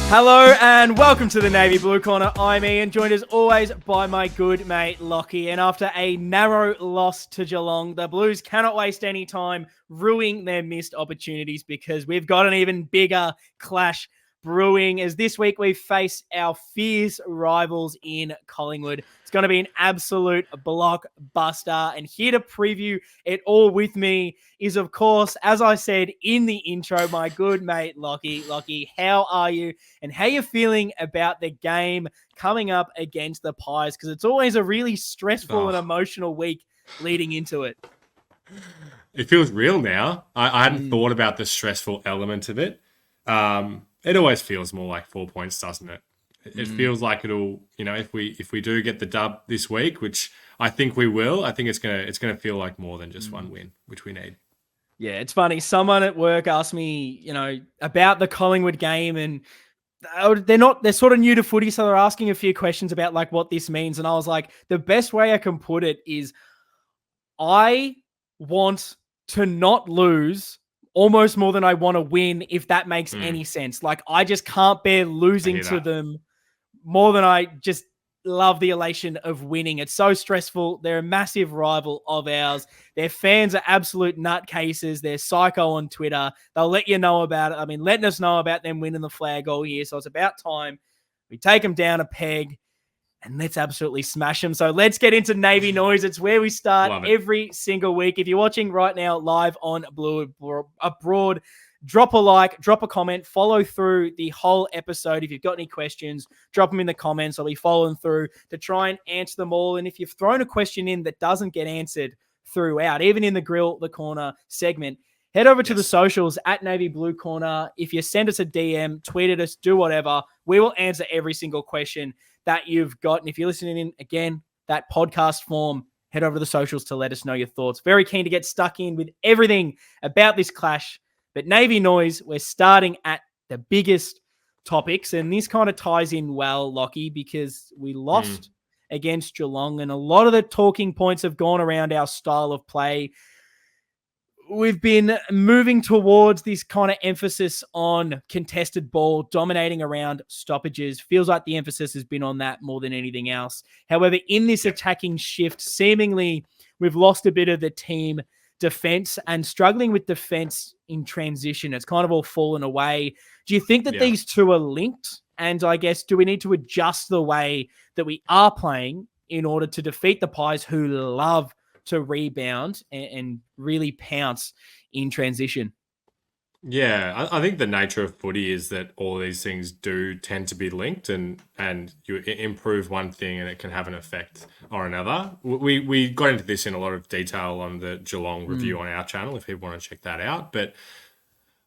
Hello and welcome to the Navy Blue Corner. I'm Ian, joined as always by my good mate Lockie. And after a narrow loss to Geelong, the Blues cannot waste any time ruining their missed opportunities because we've got an even bigger clash brewing as this week we face our fierce rivals in Collingwood. It's going to be an absolute blockbuster. And here to preview it all with me is, of course, as I said in the intro, my good mate Lockie. Lockie, how are you? And how you feeling about the game coming up against the Pies? Because it's always a really stressful and emotional week leading into it. It feels real now. I hadn't thought about the stressful element of it. It always feels more like 4 points, doesn't it? It feels like it'll, if we do get the dub this week, which I think we will, I think it's gonna feel like more than just one win, which we need. Yeah, it's funny. Someone at work asked me, about the Collingwood game, and they're sort of new to footy, so they're asking a few questions about like what this means. And I was like, the best way I can put it is I want to not lose almost more than I want to win, if that makes any sense. Like, I just can't bear losing to them more than I just love the elation of winning. It's so stressful. They're a massive rival of ours. Their fans are absolute nutcases. They're psycho on Twitter. They'll let you know about it. I mean, letting us know about them winning the flag all year. So it's about time we take them down a peg and let's absolutely smash them. So let's get into Navy Noise. It's where we start every single week. If you're watching right now live on Blue Abroad, drop a like, drop a comment, follow through the whole episode. If you've got any questions, drop them in the comments. I'll be following through to try and answer them all. And if you've thrown a question in that doesn't get answered throughout, even in the Grill the Corner segment, head over to the socials at Navy Blue Corner. If you send us a DM, tweet at us, do whatever, we will answer every single question that you've got. And if you're listening in, again, that podcast form, head over to the socials to let us know your thoughts. Very keen to get stuck in with everything about this clash. But Navy Noise, we're starting at the biggest topics. And this kind of ties in well, Lockie, because we lost against Geelong. And a lot of the talking points have gone around our style of play. We've been moving towards this kind of emphasis on contested ball, dominating around stoppages. Feels like the emphasis has been on that more than anything else. However, in this attacking shift, seemingly we've lost a bit of the team defense and struggling with defense in transition. It's kind of all fallen away. Do you think that these two are linked? And I guess, do we need to adjust the way that we are playing in order to defeat the Pies, who love to rebound and really pounce in transition? Yeah, I think the nature of footy is that all these things do tend to be linked, and you improve one thing and it can have an effect or another. We got into this in a lot of detail on the Geelong review on our channel, if people want to check that out. But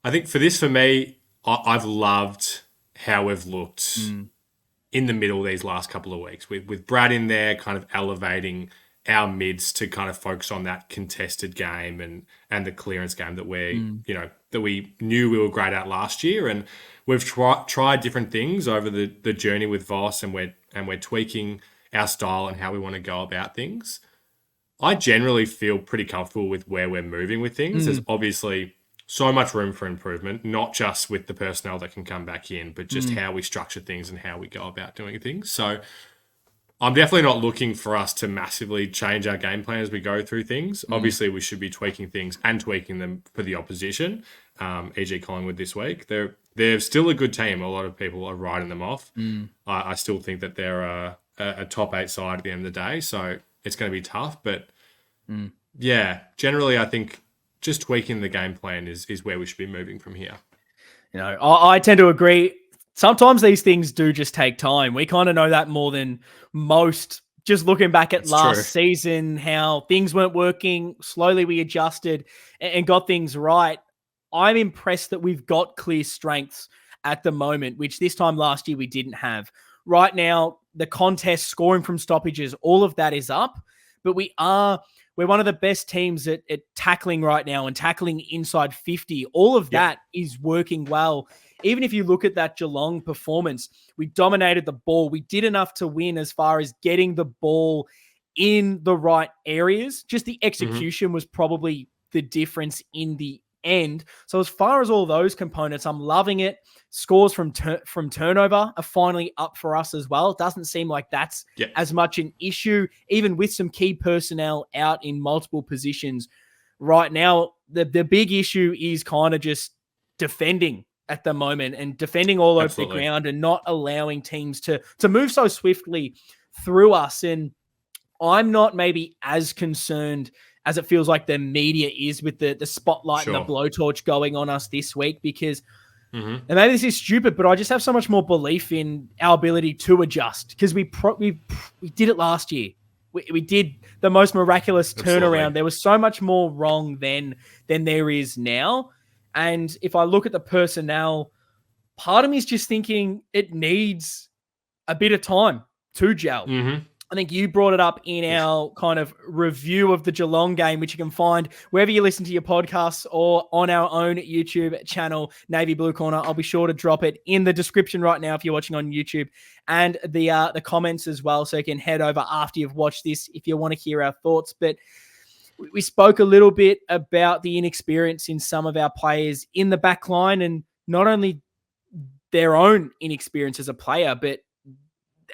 I think for me, I've loved how we've looked in the middle these last couple of weeks with Brad in there, kind of elevating our mids to kind of focus on that contested game and the clearance game that that we knew we were great at last year. And we've tried different things over the journey with Voss, and we're tweaking our style and how we want to go about things. I generally feel pretty comfortable with where we're moving with things. There's obviously so much room for improvement, not just with the personnel that can come back in, but just how we structure things and how we go about doing things. So I'm definitely not looking for us to massively change our game plan as we go through things. Obviously, we should be tweaking things and tweaking them for the opposition, e.g. Collingwood this week. They're still a good team. A lot of people are writing them off. I still think that they're a top 8 side at the end of the day, so it's going to be tough. But generally I think just tweaking the game plan is where we should be moving from here. I tend to agree. Sometimes these things do just take time. We kind of know that more than most. Just looking back at last season, how things weren't working, slowly we adjusted and got things right. I'm impressed that we've got clear strengths at the moment, which this time last year we didn't have. Right now, the contest, scoring from stoppages, all of that is up, but we're one of the best teams at tackling right now and tackling inside 50. All of that is working well. Even if you look at that Geelong performance, we dominated the ball. We did enough to win as far as getting the ball in the right areas. Just the execution was probably the difference in the end. So as far as all those components, I'm loving it. Scores from turnover are finally up for us as well. It doesn't seem like that's as much an issue, even with some key personnel out in multiple positions. Right now, the big issue is kind of just defending at the moment and defending all over the ground and not allowing teams to move so swiftly through us. And I'm not maybe as concerned as it feels like the media is with the spotlight and the blowtorch going on us this week, because and maybe this is stupid, but I just have so much more belief in our ability to adjust, because we did it last year. We did the most miraculous turnaround. There was so much more wrong then than there is now. And if I look at the personnel, part of me is just thinking it needs a bit of time to gel. I think you brought it up in our kind of review of the Geelong game, which you can find wherever you listen to your podcasts or on our own YouTube channel, Navy Blue Corner. I'll be sure to drop it in the description right now if you're watching on YouTube, and the comments as well, so you can head over after you've watched this if you want to hear our thoughts. But we spoke a little bit about the inexperience in some of our players in the back line, and not only their own inexperience as a player, but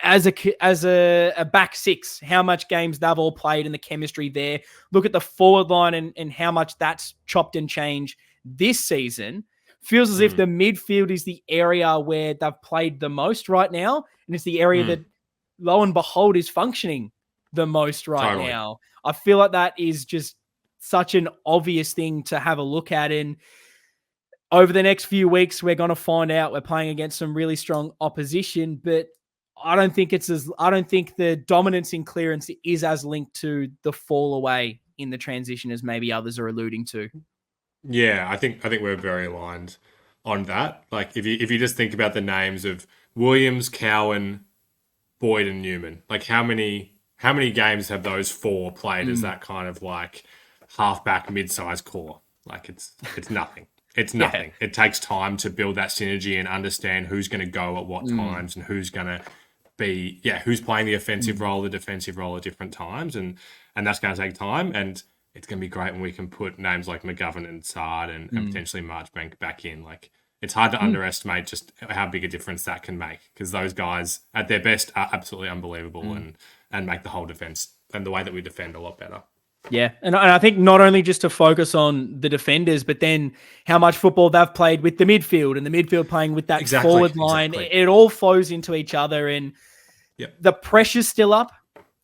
as a back six, how much games they've all played and the chemistry there. Look at the forward line and how much that's chopped and changed this season. Feels as if the midfield is the area where they've played the most right now, and it's the area that, lo and behold, is functioning the most right now. I feel like that is just such an obvious thing to have a look at. And over the next few weeks, we're going to find out. We're playing against some really strong opposition, but I don't think the dominance in clearance is as linked to the fall away in the transition as maybe others are alluding to. Yeah, I think we're very aligned on that. Like if you just think about the names of Williams, Cowan, Boyd, and Newman, like how many games have those four played as that kind of like halfback mid-sized core? Like it's nothing. It's nothing. It takes time to build that synergy and understand who's going to go at what times and who's going to be, who's playing the offensive role, the defensive role at different times. And that's going to take time. And it's going to be great when we can put names like McGovern and Sard and potentially Marchbank back in. Like, it's hard to underestimate just how big a difference that can make, because those guys at their best are absolutely unbelievable and make the whole defense and the way that we defend a lot better. Yeah, and I think not only just to focus on the defenders, but then how much football they've played with the midfield and the midfield playing with that forward line. It all flows into each other, and the pressure's still up.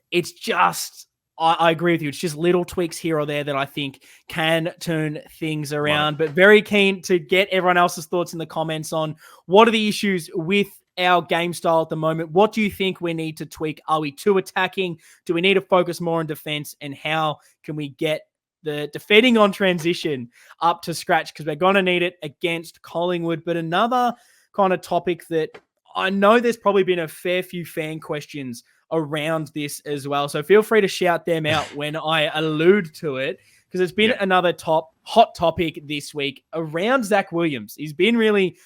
It's just, I agree with you, it's just little tweaks here or there that I think can turn things around. But very keen to get everyone else's thoughts in the comments on what are the issues with our game style at the moment. What do you think we need to tweak? Are we too attacking? Do we need to focus more on defense? And how can we get the defending on transition up to scratch? Because we're going to need it against Collingwood. But another kind of topic that I know there's probably been a fair few fan questions around this as well. So feel free to shout them out when I allude to it, because it's been another hot topic this week around Zach Williams. He's been really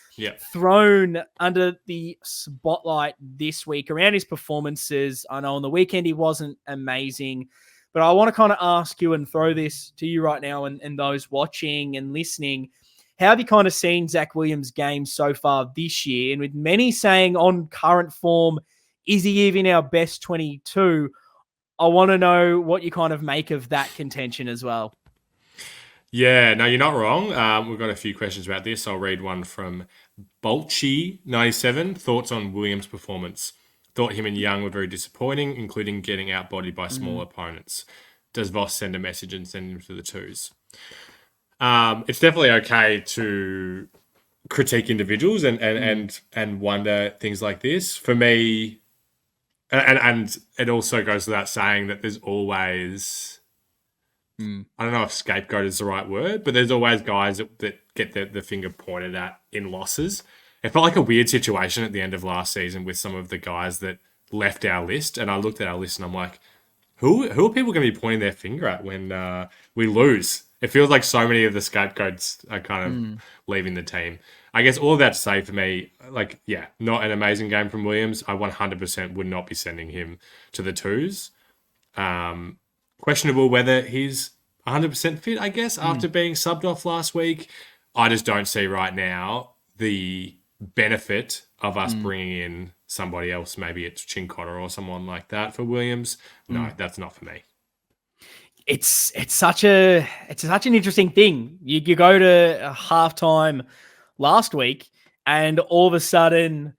thrown under the spotlight this week around his performances. I know on the weekend he wasn't amazing, but I want to kind of ask you and throw this to you right now and those watching and listening. How have you kind of seen Zach Williams' game so far this year? And with many saying on current form, is he even our best 22? I want to know what you kind of make of that contention as well. Yeah, no, you're not wrong. We've got a few questions about this. I'll read one from Bolchi97. Thoughts on Williams' performance? Thought him and Young were very disappointing, including getting outbodied by small opponents. Does Voss send a message and send him to the twos? It's definitely okay to critique individuals and wonder things like this. For me, and it also goes without saying that there's always, I don't know if scapegoat is the right word, but there's always guys that get the finger pointed at in losses. It felt like a weird situation at the end of last season with some of the guys that left our list. And I looked at our list and I'm like, who are people going to be pointing their finger at when we lose? It feels like so many of the scapegoats are kind of leaving the team. I guess all of that to say for me, like, not an amazing game from Williams. I 100% would not be sending him to the twos. Questionable whether he's 100% fit, I guess, after being subbed off last week. I just don't see right now the benefit of us bringing in somebody else.Maybe it's Chincotta or someone like that for Williams. No, that's not for me. It's such an interesting thing. You go to a halftime last week, and all of a sudden,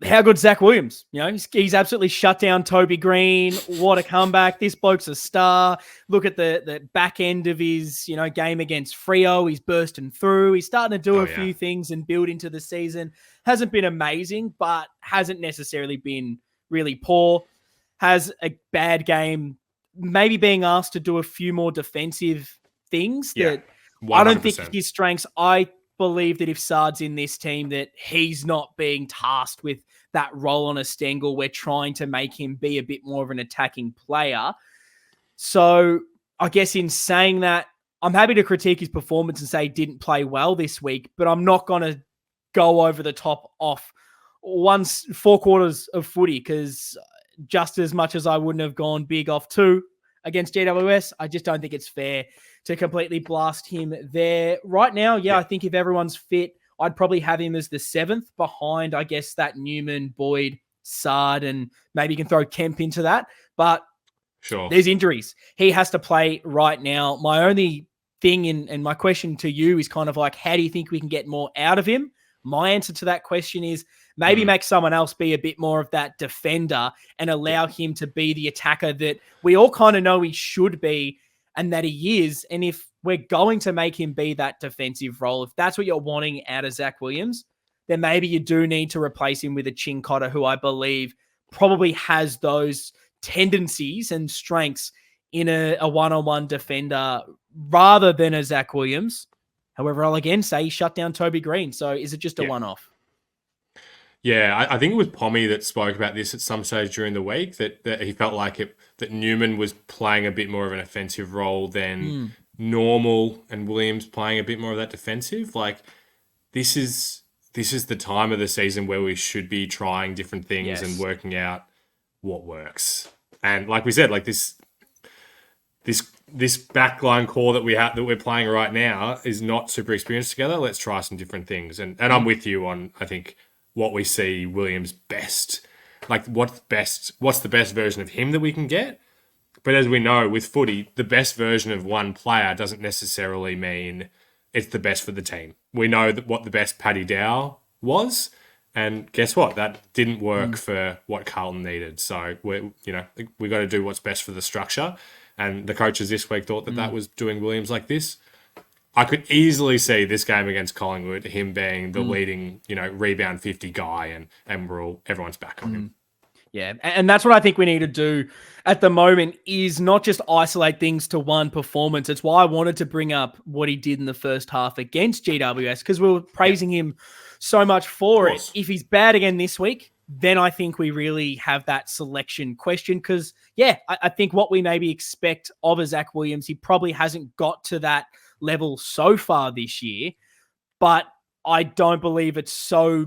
how good Zach Williams? You know, he's absolutely shut down Toby Green. What a comeback! This bloke's a star. Look at the back end of his game against Freo. He's bursting through. He's starting to do a few things and build into the season. Hasn't been amazing, but hasn't necessarily been really poor. Has a bad game. Maybe being asked to do a few more defensive things that 100%. I don't think his strengths. I believe that if Sard's in this team, that he's not being tasked with that role on a Stengel. We're trying to make him be a bit more of an attacking player. So I guess in saying that, I'm happy to critique his performance and say he didn't play well this week, but I'm not going to go over the top off 4 quarters of footy, because just as much as I wouldn't have gone big off 2 against GWS, I just don't think it's fair to completely blast him there. Right now, I think if everyone's fit, I'd probably have him as the 7th behind, I guess, that Newman, Boyd, Sard, and maybe you can throw Kemp into that. But sure, there's injuries. He has to play right now. My only thing and my question to you is kind of like, how do you think we can get more out of him? My answer to that question is maybe make someone else be a bit more of that defender and allow him to be the attacker that we all kind of know he should be and that he is. And if we're going to make him be that defensive role, if that's what you're wanting out of Zach Williams, then maybe you do need to replace him with a Chincotta, who I believe probably has those tendencies and strengths in a one-on-one defender rather than a Zach Williams. However, I'll again say he shut down Toby Green. So is it just a one-off? Yeah, I think it was Pommy that spoke about this at some stage during the week, that he felt like that Newman was playing a bit more of an offensive role than normal, and Williams playing a bit more of that defensive. Like, this is the time of the season where we should be trying different things and working out what works. And like we said, like this backline core that we're playing right now is not super experienced together. Let's try some different things. And I'm with you on, I think, what we see Williams best. Like, what's the best version of him that we can get? But as we know, with footy, the best version of one player doesn't necessarily mean it's the best for the team. We know that what the best Paddy Dow was, and guess what? That didn't work for what Carlton needed. So we got to do what's best for the structure. And the coaches this week thought that was doing Williams like this. I could easily see this game against Collingwood, him being the leading, rebound 50 guy, and everyone's back on him. Yeah, and that's what I think we need to do at the moment, is not just isolate things to one performance. It's why I wanted to bring up what he did in the first half against GWS, because we were praising him so much for it. If he's bad again this week, then I think we really have that selection question, because, I think what we maybe expect of a Zach Williams, he probably hasn't got to that level so far this year, but I don't believe it's so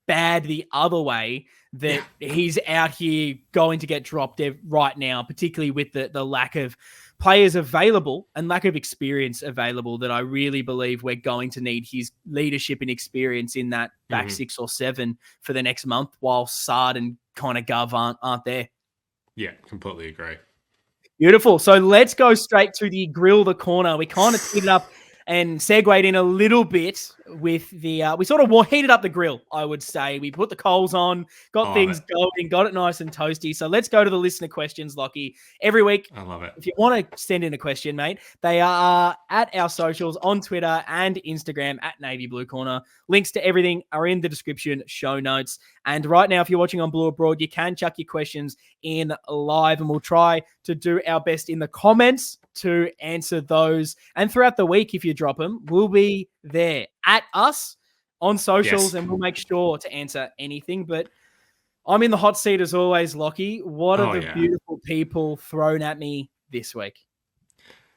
bad the other way that he's out here going to get dropped right now, particularly with the lack of players available and lack of experience available, that I really believe we're going to need his leadership and experience in that back 6 or 7 for the next month, while Sard and kind of Gov aren't there. Yeah, completely agree. Beautiful. So let's go straight to the grill the corner. We kind of teed it up and segued in a little bit with the, we sort of heated up the grill, I would say. We put the coals on, got things going, got it nice and toasty. So let's go to the listener questions, Lockie. Every week, I love it. If you want to send in a question, mate, they are at our socials on Twitter and Instagram at Navy Blue Corner. Links to everything are in the description, show notes. And right now, if you're watching on Blue Abroad, you can chuck your questions in live, and we'll try to do our best in the comments to answer those. And throughout the week, if you drop them, we'll be there at us on socials, and we'll make sure to answer anything. But I'm in the hot seat as always, Lockie. What are the beautiful people thrown at me this week?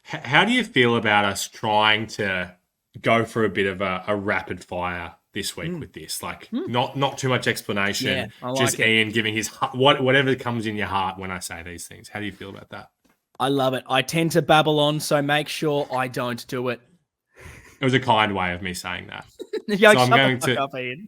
How do you feel about us trying to go for a bit of a rapid fire this week with this? Like, not too much explanation, just Ian giving his whatever comes in your heart when I say these things. How do you feel about that? I love it. I tend to babble on, so make sure I don't do it. It was a kind way of me saying that. Yo, So I'm shut going the fuck to up, Ian.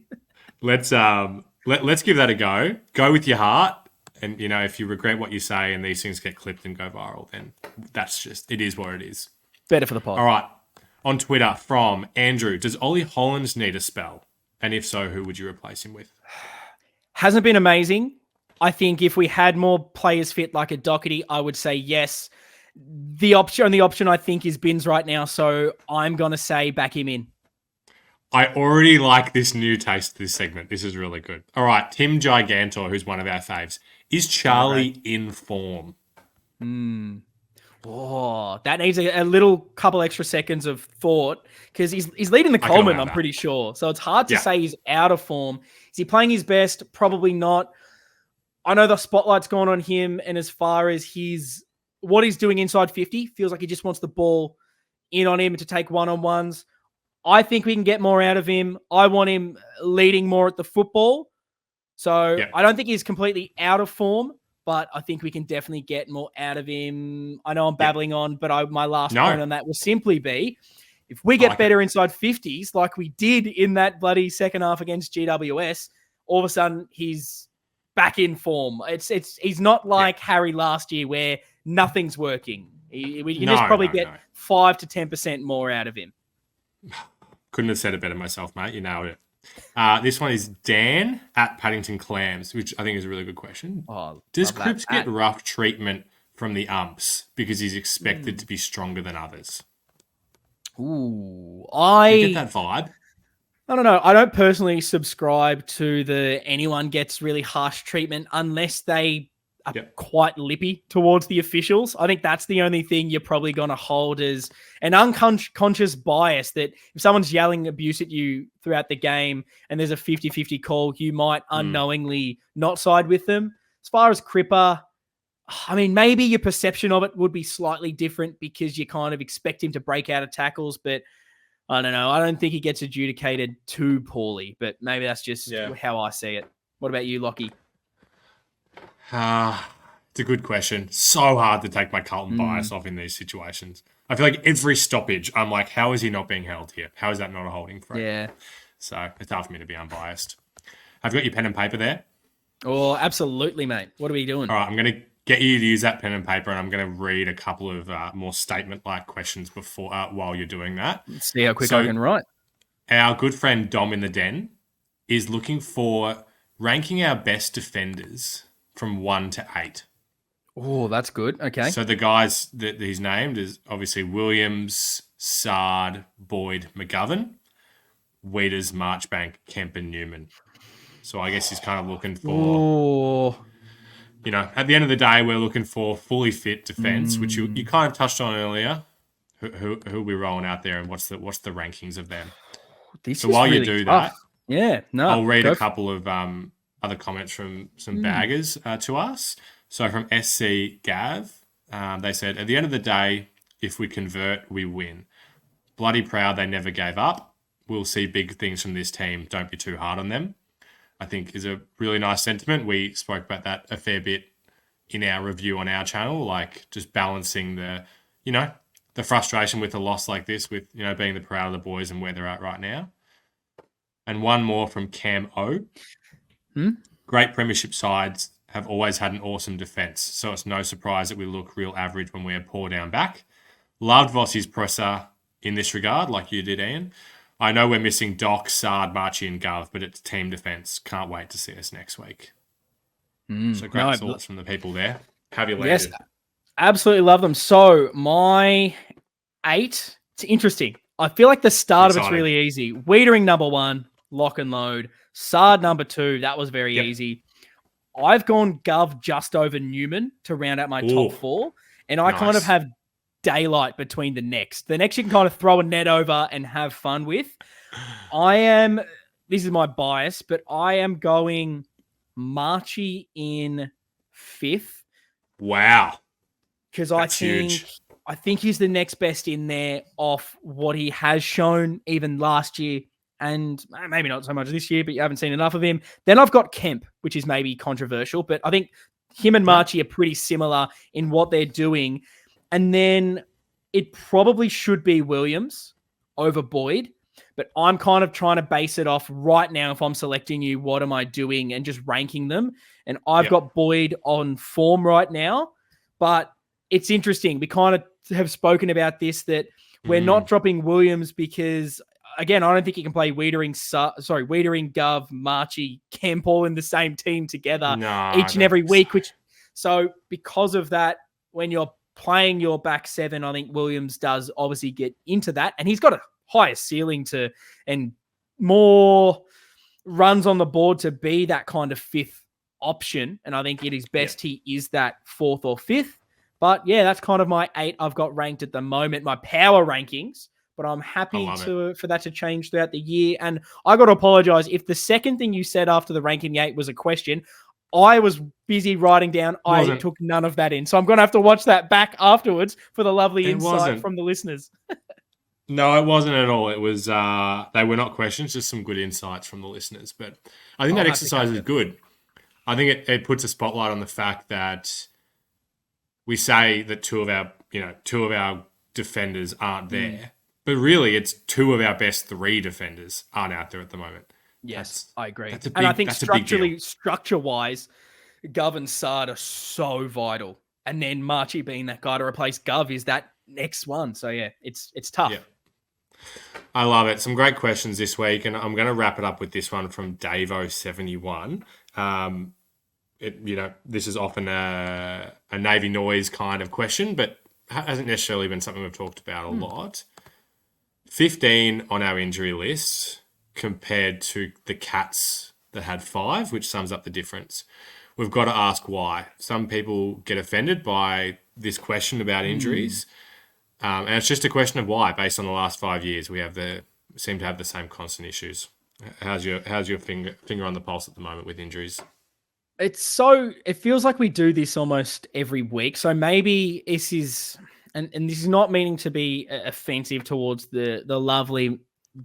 let's give that a go. Go with your heart, and if you regret what you say and these things get clipped and go viral, then that's just it is what it is. Better for the pod. All right. On Twitter from Andrew, does Ollie Hollands need a spell? And if so, who would you replace him with? Hasn't been amazing. I think if we had more players fit like a Doherty, I would say yes. The only option I think is Binns right now, so I'm going to say back him in. I already like this new taste of this segment. This is really good. All right, Tim Gigantor, who's one of our faves. Is Charlie in form? Oh, that needs a little couple extra seconds of thought because he's leading the Coleman, I'm pretty sure. So it's hard to say he's out of form. Is he playing his best? Probably not. I know the spotlight's gone on him, and as far as what he's doing inside 50, feels like he just wants the ball in on him to take one-on-ones. I think we can get more out of him. I want him leading more at the football. So I don't think he's completely out of form, but I think we can definitely get more out of him. I know I'm babbling on, but my last point on that will simply be, if we get better inside 50s, like we did in that bloody second half against GWS, all of a sudden he's back in form. He's not like Harry last year where nothing's working. We can just probably get 5 to 10% more out of him. Couldn't have said it better myself, mate. You nailed it. This one is Dan at Paddington Clams, which I think is a really good question. Does Cripps get rough treatment from the umps because he's expected to be stronger than others? Ooh, you get that vibe? I don't know. I don't personally subscribe to anyone gets really harsh treatment unless they are quite lippy towards the officials. I think that's the only thing you're probably going to hold as an unconscious bias that if someone's yelling abuse at you throughout the game and there's a 50-50 call, you might unknowingly not side with them. As far as Cripper, I mean, maybe your perception of it would be slightly different because you kind of expect him to break out of tackles, but I don't know. I don't think he gets adjudicated too poorly, but maybe that's just how I see it. What about you, Lockie? It's a good question. So hard to take my Carlton bias off in these situations. I feel like every stoppage, I'm like, how is he not being held here? How is that not a holding free? Yeah. So it's hard for me to be unbiased. Have you got your pen and paper there? Oh, absolutely, mate. What are we doing? All right, I'm going to get you to use that pen and paper, and I'm going to read a couple of more statement-like questions before while you're doing that. Let's see how quick I can write. Our good friend Dom in the Den is looking for ranking our best defenders from 1 to 8. Oh, that's good. Okay. So the guys that he's named is obviously Williams, Sard, Boyd, McGovern, Weeders, Marchbank, Kemp, and Newman. So I guess he's kind of looking for, at the end of the day, we're looking for fully fit defense, which you kind of touched on earlier. Who are we rolling out there, and what's the rankings of them? So while really you do tough. I'll read a couple of other comments from some baggers to us. So from SC Gav, they said, at the end of the day, if we convert, we win. Bloody proud they never gave up. We'll see big things from this team. Don't be too hard on them. I think is a really nice sentiment. We spoke about that a fair bit in our review on our channel, like just balancing the frustration with a loss like this with, being the proud of the boys and where they're at right now. And one more from Cam O. Great premiership sides have always had an awesome defence, so it's no surprise that we look real average when we are poor down back. Loved Vossi's presser in this regard, like you did, Ian. I know we're missing Doc, Sard, Marchie, and Gov, but it's team defence. Can't wait to see us next week. So great thoughts from the people there. Have you landed? Yes, absolutely love them. So my 8, it's interesting. I feel like the start of it's really easy. Wiedering number 1, lock and load. Sard number 2, that was very easy. I've gone Gov just over Newman to round out my top 4, and I kind of have daylight between the next. The next you can kind of throw a net over and have fun with. This is my bias, but I am going Marchie in 5th. Wow. Because I think he's the next best in there off what he has shown even last year, and maybe not so much this year, but you haven't seen enough of him. Then I've got Kemp, which is maybe controversial, but I think him and Marchie are pretty similar in what they're doing. And then it probably should be Williams over Boyd. But I'm kind of trying to base it off right now. If I'm selecting you, what am I doing? And just ranking them. And I've got Boyd on form right now. But it's interesting. We kind of have spoken about this, that we're not dropping Williams because, again, I don't think you can play Wiedering, Gov, Marchie, Kemp all in the same team together each and every week. So because of that, when you're playing your back seven, I think Williams does obviously get into that. And he's got a higher ceiling and more runs on the board to be that kind of fifth option. And I think it is best he is that fourth or fifth. But yeah, that's kind of my 8 I've got ranked at the moment, my power rankings. But I'm happy for that to change throughout the year. And I got to apologize if the second thing you said after the ranking 8 was a question. I was busy writing down. I took none of that in. So I'm going to have to watch that back afterwards for the lovely insight from the listeners. No, it wasn't at all. It was, they were not questions, just some good insights from the listeners. But I think that exercise is good. I think it puts a spotlight on the fact that we say that two of our defenders aren't there. But really, it's 2 of our best 3 defenders aren't out there at the moment. Yes, I agree. And I think structure-wise, Gov and Sard are so vital. And then Marchie being that guy to replace Gov is that next one. So, yeah, it's tough. Yeah. I love it. Some great questions this week, and I'm going to wrap it up with this one from Davo71. This is often a Navy noise kind of question, but hasn't necessarily been something we've talked about a lot. 15 on our injury list compared to the Cats that had 5, which sums up the difference. We've got to ask why. Some people get offended by this question about injuries, and it's just a question of why. Based on the last 5 years, we seem to have the same constant issues. How's your finger on the pulse at the moment with injuries? It feels like we do this almost every week. So maybe this is, and this is not meaning to be offensive towards the lovely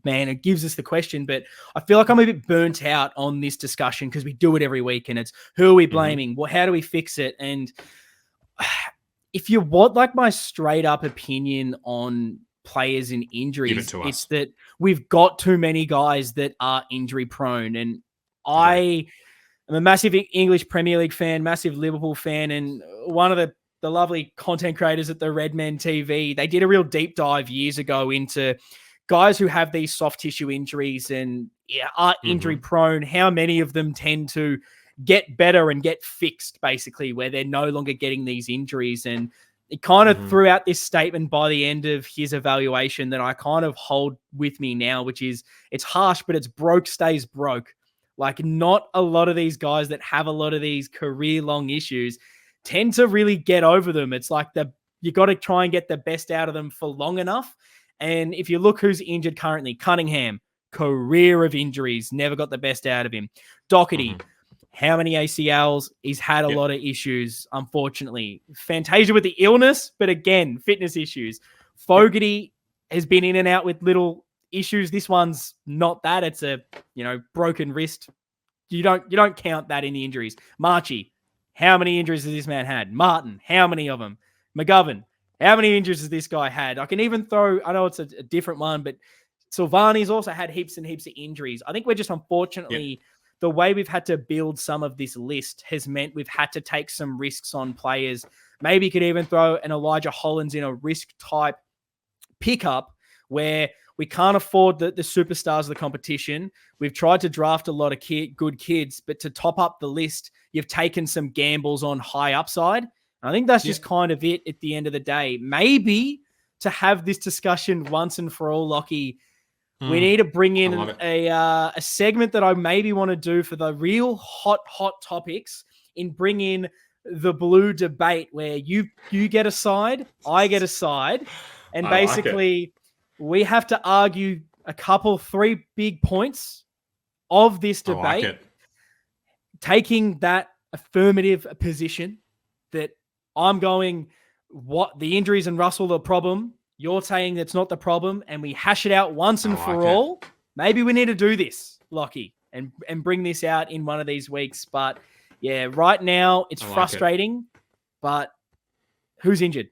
man who gives us the question, but I feel like I'm a bit burnt out on this discussion because we do it every week, and it's who are we blaming? Well, how do we fix it? And if you want like my straight up opinion on players and injuries, it's that we've got too many guys that are injury prone. And I'm a massive English Premier League fan, massive Liverpool fan, and one of the lovely content creators at the Redmen TV, they did a real deep dive years ago into guys who have these soft tissue injuries and are injury prone, how many of them tend to get better and get fixed, basically, where they're no longer getting these injuries. And it kind of threw out this statement by the end of his evaluation that I kind of hold with me now, which is, it's harsh, but it's broke stays broke. Like, not a lot of these guys that have a lot of these career-long issues tend to really get over them. It's like you got to try and get the best out of them for long enough. And if you look who's injured currently, Cunningham, career of injuries, never got the best out of him. Doherty, how many ACLs? He's had a lot of issues, unfortunately. Fantasia with the illness, but again, fitness issues. Fogarty has been in and out with little issues. This one's not that. It's a, broken wrist. You don't count that in the injuries. Marchie, how many injuries has this man had? Martin, how many of them? McGovern, how many injuries has this guy had? I can even throw, I know it's a different one, but Silvani's also had heaps and heaps of injuries. I think we're just, unfortunately, the way we've had to build some of this list has meant we've had to take some risks on players. Maybe you could even throw an Elijah Hollins in a risk type pickup where we can't afford the superstars of the competition. We've tried to draft a lot of good kids, but to top up the list, you've taken some gambles on high upside. I think that's just kind of it at the end of the day. Maybe to have this discussion once and for all, Lockie, we need to bring in a segment that I maybe want to do for the real hot topics, in bring in the blue debate where you get a side, I get a side, and basically we have to argue 3 big points of this debate, taking that affirmative position that I'm going, what the injuries and Russell the problem, you're saying that's not the problem, and we hash it out once and for all. Maybe we need to do this, Lockie, and bring this out in one of these weeks. But yeah, right now it's frustrating, but who's injured?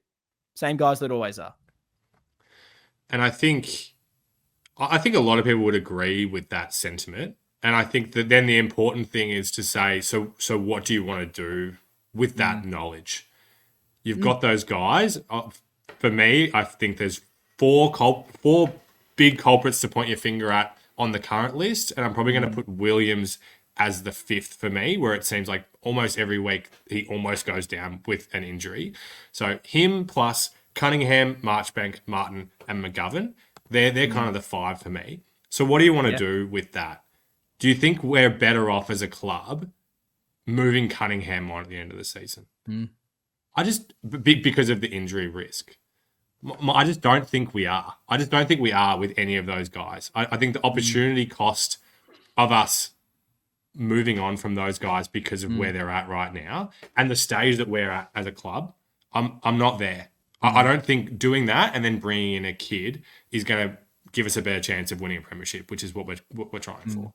Same guys that always are. And I think a lot of people would agree with that sentiment. And I think that then the important thing is to say, so what do you want to do with that knowledge? You've got those guys. For me, I think there's four big culprits to point your finger at on the current list, and I'm probably going to put Williams as the fifth for me, where it seems like almost every week he almost goes down with an injury. So him plus Cunningham, Marchbank, Martin, and McGovern, they're kind of the five for me. So what do you want to do with that? Do you think we're better off as a club moving Cunningham on at the end of the season? Because of the injury risk. I just don't think we are. I just don't think we are with any of those guys. I think the opportunity cost of us moving on from those guys because of where they're at right now and the stage that we're at as a club, I'm not there. I don't think doing that and then bringing in a kid is going to give us a better chance of winning a premiership, which is what we're trying for.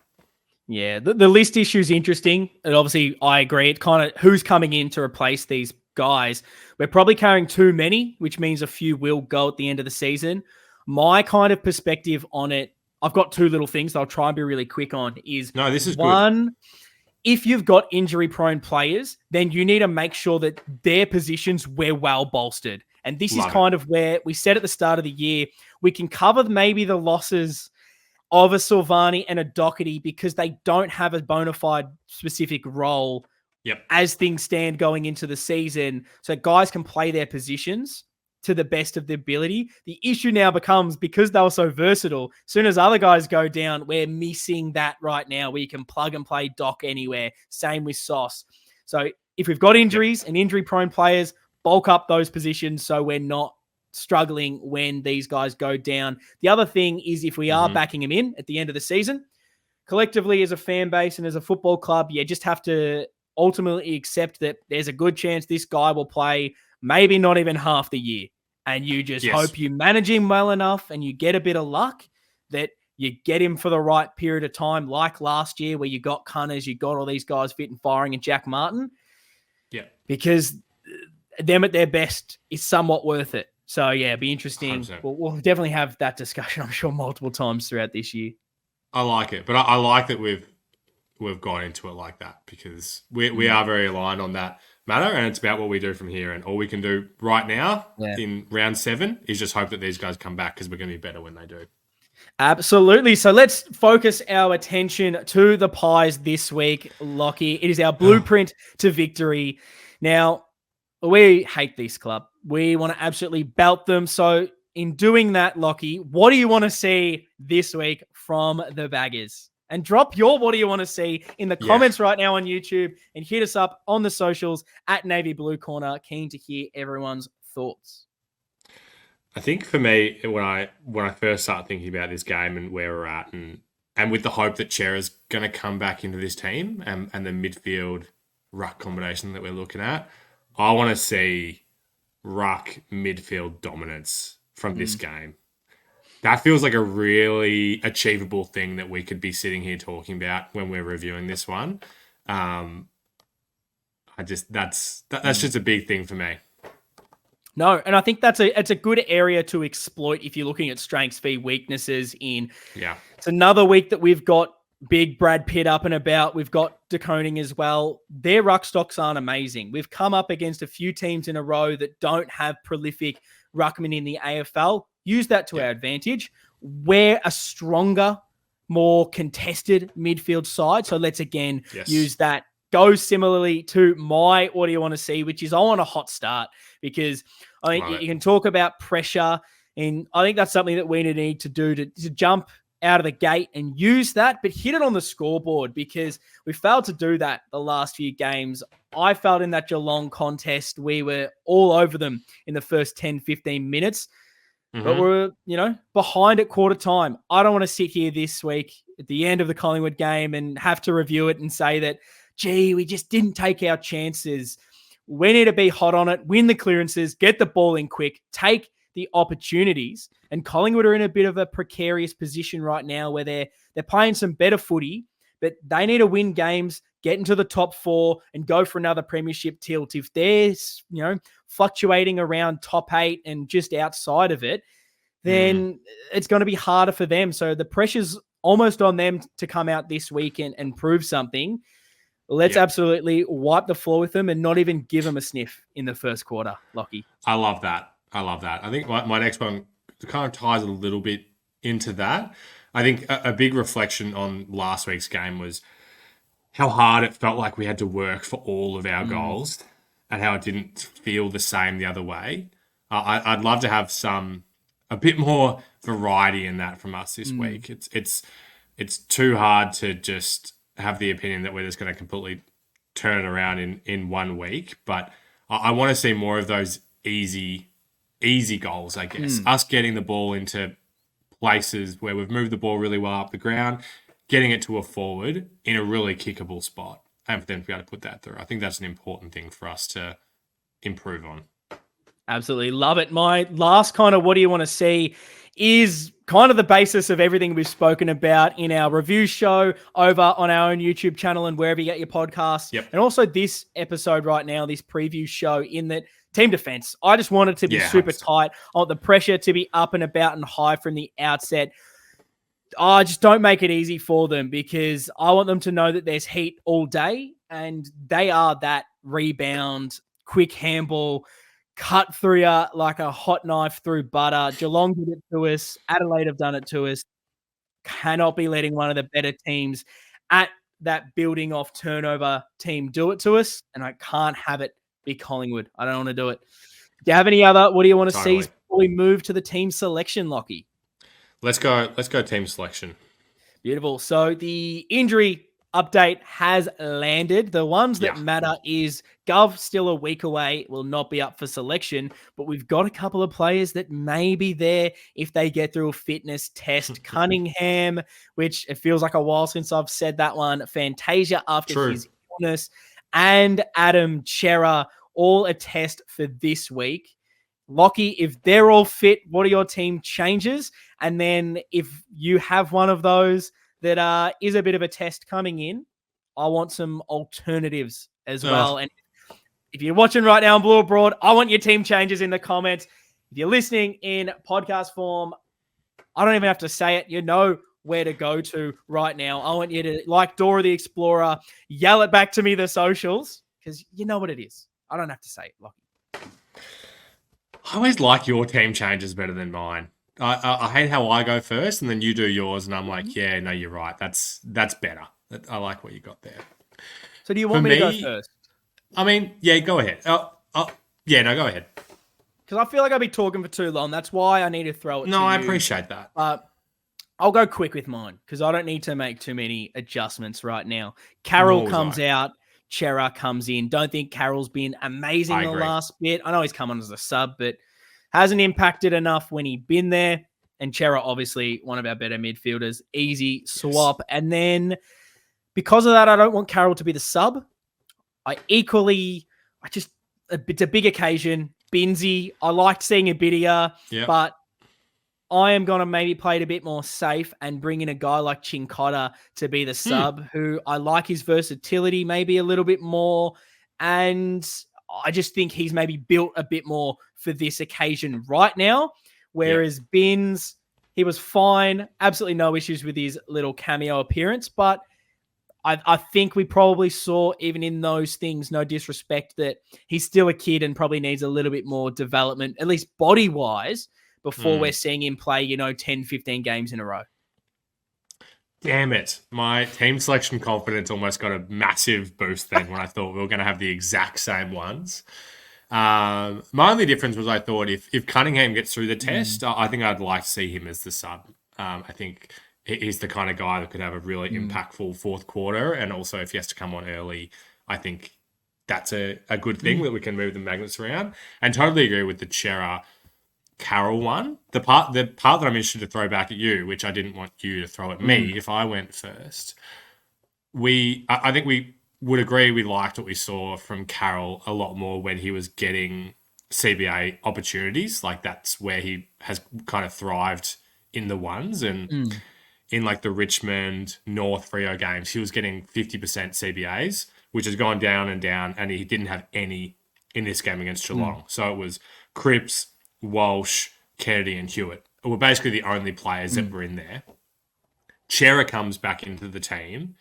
Yeah, the list issue is interesting. And obviously, I agree. It kind of who's coming in to replace these guys. We're probably carrying too many, which means a few will go at the end of the season. My kind of perspective on it, I've got two little things that I'll try and be really quick on. This is one, good. If you've got injury-prone players, then you need to make sure that their positions we're well bolstered. And this is kind of where we said at the start of the year, we can cover maybe the losses of a Silvani and a Doherty because they don't have a bona fide specific role as things stand going into the season. So guys can play their positions to the best of their ability. The issue now becomes because they were so versatile, as soon as other guys go down, we're missing that right now where you can plug and play Doc anywhere. Same with Sauce. So if we've got injuries and injury-prone players, bulk up those positions so we're not struggling when these guys go down. The other thing is if we are backing them in at the end of the season, collectively as a fan base and as a football club, you just have to ultimately accept that there's a good chance this guy will play maybe not even half the year. And you just hope you manage him well enough and you get a bit of luck that you get him for the right period of time, like last year where you got Cunners, you got all these guys fit and firing and Jack Martin. Yeah. Because them at their best is somewhat worth it. So, yeah, it'd be interesting. We'll definitely have that discussion, I'm sure, multiple times throughout this year. I like it. But I like that we've gone into it like that because we are very aligned on that matter, and it's about what we do from here. And all we can do right now in round 7 is just hope that these guys come back because we're going to be better when they do. Absolutely. So let's focus our attention to the Pies this week, Lockie. It is our blueprint to victory. Now, we hate this club. We want to absolutely belt them. So in doing that, Lockie, what do you want to see this week from the Baggers? And drop your what do you want to see in the comments right now on YouTube and hit us up on the socials at Navy Blue Corner. Keen to hear everyone's thoughts. I think for me, when I first start thinking about this game and where we're at and with the hope that Chera's going to come back into this team and the midfield ruck combination that we're looking at, I want to see ruck midfield dominance from this game. That feels like a really achievable thing that we could be sitting here talking about when we're reviewing this one. That's just a big thing for me. No, and I think it's a good area to exploit if you're looking at strengths v weaknesses in. Yeah. It's another week that we've got big Brad Pitt up and about. We've got De Koning as well. Their ruck stocks aren't amazing. We've come up against a few teams in a row that don't have prolific ruckmen in the AFL. Use that to our advantage. We're a stronger, more contested midfield side. So let's again use that. Go similarly to my what do you want to see, which is I want a hot start because I think you can talk about pressure. And I think that's something that we need to do to jump out of the gate and use that, but hit it on the scoreboard because we failed to do that the last few games. I felt in that Geelong contest, we were all over them in the first 10, 15 minutes, but we're, behind at quarter time. I don't want to sit here this week at the end of the Collingwood game and have to review it and say that, gee, we just didn't take our chances. We need to be hot on it, win the clearances, get the ball in quick, take the opportunities. And Collingwood are in a bit of a precarious position right now where they're playing some better footy, but they need to win games get into the top 4 and go for another premiership tilt. If they're, fluctuating around top 8 and just outside of it, then it's going to be harder for them. So the pressure's almost on them to come out this weekend and prove something. Let's absolutely wipe the floor with them and not even give them a sniff in the first quarter, Lockie. I love that. I think my next one kind of ties a little bit into that. I think a big reflection on last week's game was how hard it felt like we had to work for all of our goals and how it didn't feel the same the other way. I'd love to have a bit more variety in that from us this week. It's too hard to just have the opinion that we're just going to completely turn it around in 1 week. But I want to see more of those easy goals, I guess. Us getting the ball into places where we've moved the ball really well up the ground, getting it to a forward in a really kickable spot, and then be able to put that through. I think that's an important thing for us to improve on. Absolutely love it. My last kind of what do you want to see is kind of the basis of everything we've spoken about in our review show over on our own YouTube channel and wherever you get your podcasts. Yep. And also this episode right now, this preview show, in that team defense. I just want it to be super tight. I want the pressure to be up and about and high from the outset. Just don't make it easy for them, because I want them to know that there's heat all day, and they are that rebound, quick handball, cut through you like a hot knife through butter. Geelong did it to us. Adelaide have done it to us. Cannot be letting one of the better teams at that building off turnover team do it to us, and I can't have it be Collingwood. I don't want to do it. Do you have any other, what do you want to see before we move to the team selection, Lockie? Let's go team selection. Beautiful. So the injury update has landed. The ones that matter is Gov still a week away, will not be up for selection, but we've got a couple of players that may be there if they get through a fitness test. Cunningham, which it feels like a while since I've said that one. Fantasia after his illness, and Adam Chera, all a test for this week. Lockie, if they're all fit, what are your team changes? And then if you have one of those that is a bit of a test coming in, I want some alternatives as well. And if you're watching right now on Blue Abroad, I want your team changes in the comments. If you're listening in podcast form, I don't even have to say it. You know where to go to right now. I want you to, like Dora the Explorer, yell it back to me, the socials, because you know what it is. I don't have to say it, Lockie. I always like your team changes better than mine. I hate how I go first and then you do yours, and I'm like, yeah, no, you're right. That's better. I like what you got there. So do you want me to go first? I mean, yeah, go ahead. Go ahead. Because I feel like I'll be talking for too long. That's why I need to throw it to you. No, I appreciate that. I'll go quick with mine because I don't need to make too many adjustments right now. Carroll comes out. Chera comes in. Don't think Carroll's been amazing the last bit. I know he's come on as a sub, but hasn't impacted enough when he'd been there. And Chera, obviously, one of our better midfielders. Easy swap. Yes. And then because of that, I don't want Carroll to be the sub. It's a big occasion. Binsey, I liked seeing a bit of but I am going to maybe play it a bit more safe and bring in a guy like Chincotta to be the sub, who I like his versatility maybe a little bit more. And I just think he's maybe built a bit more for this occasion right now. Whereas Binns, he was fine. Absolutely no issues with his little cameo appearance. But I think we probably saw, even in those things, no disrespect, that he's still a kid and probably needs a little bit more development, at least body-wise, before we're seeing him play, 10, 15 games in a row. Damn it. My team selection confidence almost got a massive boost then when I thought we were going to have the exact same ones. My only difference was I thought if Cunningham gets through the test, I think I'd like to see him as the sub. I think he's the kind of guy that could have a really impactful fourth quarter. And also if he has to come on early, I think that's a good thing that we can move the magnets around. And totally agree with the Chera Carroll one. The part that I'm interested to throw back at you, which I didn't want you to throw at me if I went first. I think we would agree we liked what we saw from Carroll a lot more when he was getting CBA opportunities. Like that's where he has kind of thrived in the ones. And in like the Richmond North Freo games, he was getting 50% CBAs, which has gone down, and he didn't have any in this game against Geelong. So it was Cripps, Walsh, Kennedy, and Hewitt were basically the only players that were in there. Chera comes back into the team.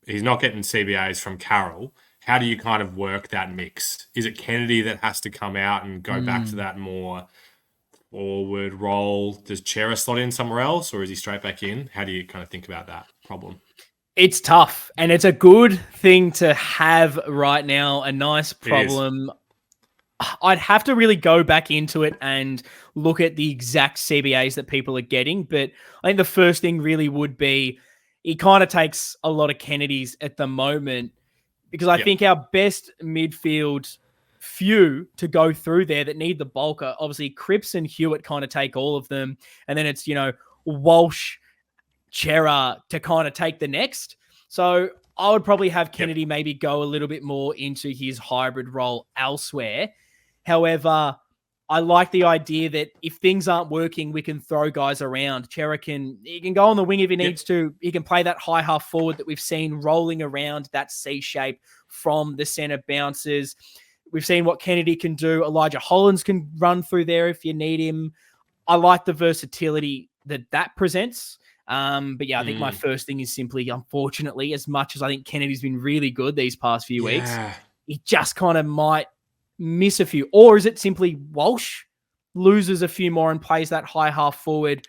He's not getting CBAs from Carroll. How do you kind of work that mix? Is it Kennedy that has to come out and go back to that more forward role? Does Chera slot in somewhere else, or is he straight back in? How do you kind of think about that problem? It's tough, and it's a good thing to have right now, a nice problem. I'd have to really go back into it and look at the exact CBAs that people are getting, but I think the first thing really would be he kind of takes a lot of Kennedys at the moment, because I think our best midfield few to go through there that need the bulk are obviously Cripps and Hewitt kind of take all of them, and then it's, Walsh, Chera to kind of take the next. So I would probably have Kennedy maybe go a little bit more into his hybrid role elsewhere. However, I like the idea that if things aren't working, we can throw guys around. Chera can go on the wing if he needs to. He can play that high half forward that we've seen rolling around that C shape from the center bounces. We've seen what Kennedy can do. Elijah Hollands can run through there if you need him. I like the versatility that presents. But yeah, I think my first thing is simply, unfortunately, as much as I think Kennedy's been really good these past few weeks, he just kind of might miss a few. Or is it simply Walsh loses a few more and plays that high half forward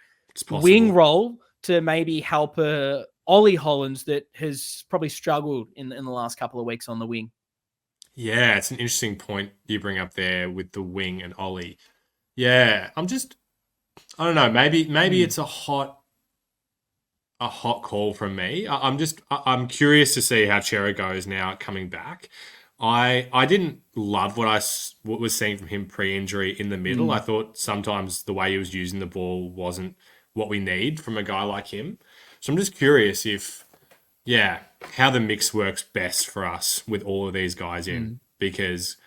wing role to maybe help Ollie Hollands that has probably struggled in the last couple of weeks on the wing? Yeah, it's an interesting point you bring up there with the wing and Ollie. Yeah, I don't know, maybe it's a hot call from me. I'm curious to see how Chera goes now coming back. I didn't love what was seeing from him pre-injury in the middle. I thought sometimes the way he was using the ball wasn't what we need from a guy like him. So I'm just curious how the mix works best for us with all of these guys in. Because,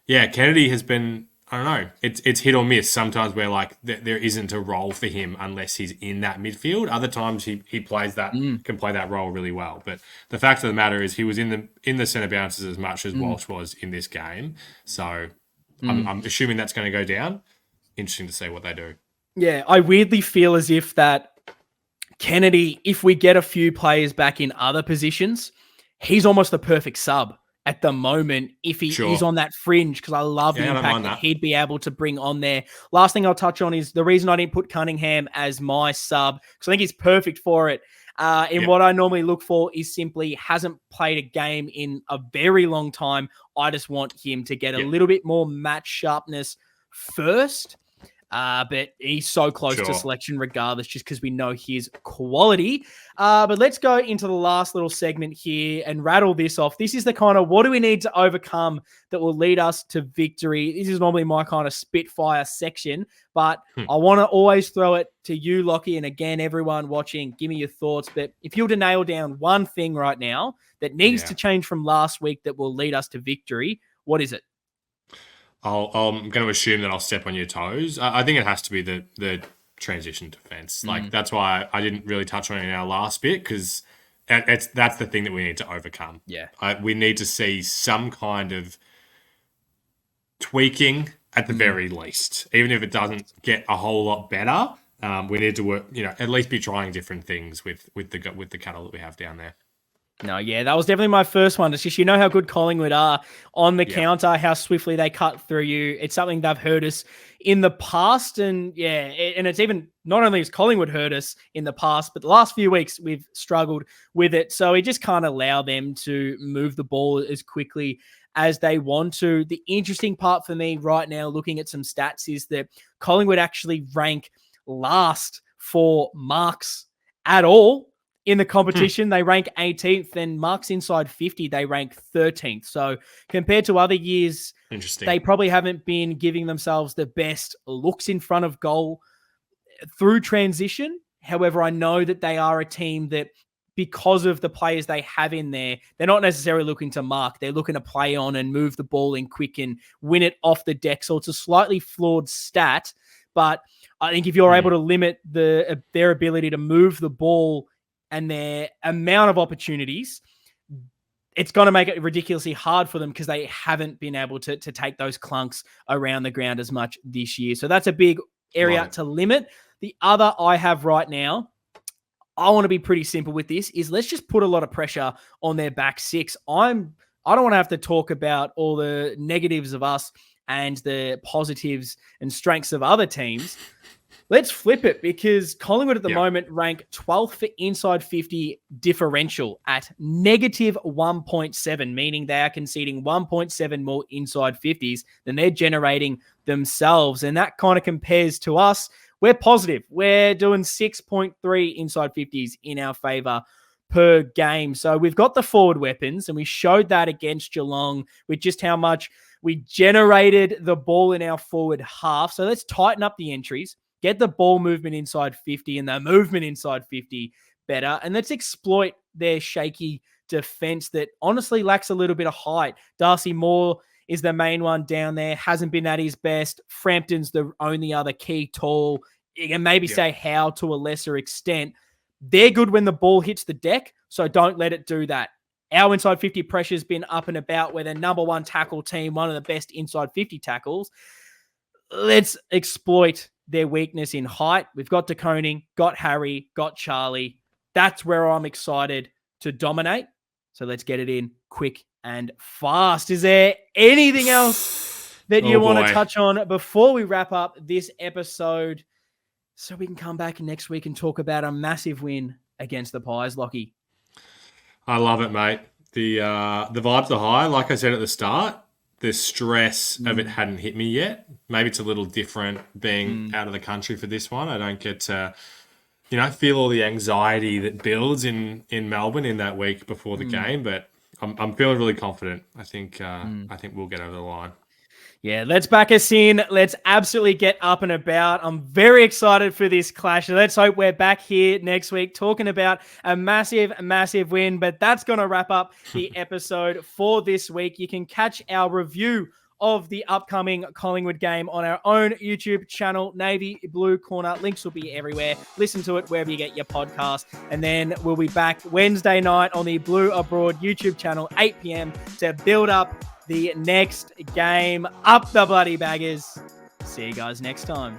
Kennedy has been, I don't know, it's hit or miss. Sometimes where like there isn't a role for him unless he's in that midfield. Other times he plays that, can play that role really well. But the fact of the matter is he was in the centre bounces as much as Walsh was in this game. So I'm assuming that's going to go down. Interesting to see what they do. Yeah, I weirdly feel as if that Kennedy, if we get a few players back in other positions, he's almost the perfect sub at the moment if he's on that fringe, because I love the impact that he'd be able to bring on there. Last thing I'll touch on is the reason I didn't put Cunningham as my sub, because I think he's perfect for it. What I normally look for is simply hasn't played a game in a very long time. I just want him to get a little bit more match sharpness first. But he's so close to selection regardless, just because we know his quality. But let's go into the last little segment here and rattle this off. This is the kind of what do we need to overcome that will lead us to victory. This is normally my kind of spitfire section, but I want to always throw it to you, Lockie, and again, everyone watching, give me your thoughts. But if you were to nail down one thing right now that needs to change from last week that will lead us to victory, what is it? I'm going to assume that I'll step on your toes. I think it has to be the transition defense. Like that's why I didn't really touch on it in our last bit, because that's the thing that we need to overcome. Yeah, we need to see some kind of tweaking at the very least, even if it doesn't get a whole lot better. We need to work, at least be trying different things with the cattle that we have down there. No, yeah, that was definitely my first one. It's just, how good Collingwood are on the counter, how swiftly they cut through you. It's something they've hurt us in the past. And and it's even, not only has Collingwood hurt us in the past, but the last few weeks we've struggled with it. So we just can't allow them to move the ball as quickly as they want to. The interesting part for me right now, looking at some stats, is that Collingwood actually rank last for marks at all. In the competition, they rank 18th, and marks inside 50, they rank 13th. So compared to other years, they probably haven't been giving themselves the best looks in front of goal through transition. However, I know that they are a team that, because of the players they have in there, they're not necessarily looking to mark. They're looking to play on and move the ball in quick and win it off the deck. So it's a slightly flawed stat, But I think if you're able to limit their ability to move the ball and their amount of opportunities, it's going to make it ridiculously hard for them because they haven't been able to take those clunks around the ground as much this year. So that's a big area to limit. The other I have right now, I want to be pretty simple with this, is let's just put a lot of pressure on their back six. I don't want to have to talk about all the negatives of us and the positives and strengths of other teams. Let's flip it, because Collingwood at the moment rank 12th for inside 50 differential at negative 1.7, meaning they are conceding 1.7 more inside 50s than they're generating themselves. And that kind of compares to us. We're positive. We're doing 6.3 inside 50s in our favor per game. So we've got the forward weapons, and we showed that against Geelong with just how much we generated the ball in our forward half. So let's tighten up the entries. Get the ball movement inside 50 and the movement inside 50 better. And let's exploit their shaky defense that honestly lacks a little bit of height. Darcy Moore is the main one down there. Hasn't been at his best. Frampton's the only other key tall. You can maybe say Howe to a lesser extent. They're good when the ball hits the deck, so don't let it do that. Our inside 50 pressure has been up and about. We're the number one tackle team, one of the best inside 50 tackles. Let's exploit their weakness in height. We've got De Koning, got Harry, got Charlie. That's where I'm excited to dominate. So let's get it in quick and fast. Is there anything else that you want to touch on before we wrap up this episode, so we can come back next week and talk about a massive win against the Pies, Lockie? I love it, mate. The vibes are high. Like I said at the start, the stress of it hadn't hit me yet. Maybe it's a little different being out of the country for this one. I don't get to, feel all the anxiety that builds in Melbourne in that week before the game. But I'm feeling really confident. I think we'll get over the line. Yeah, let's back us in. Let's absolutely get up and about. I'm very excited for this clash. Let's hope we're back here next week talking about a massive, massive win. But that's going to wrap up the episode for this week. You can catch our review of the upcoming Collingwood game on our own YouTube channel, Navy Blue Corner. Links will be everywhere. Listen to it wherever you get your podcast. And then we'll be back Wednesday night on the Blue Abroad YouTube channel, 8 p.m. to build up the next game. Up the bloody baggers. See you guys next time.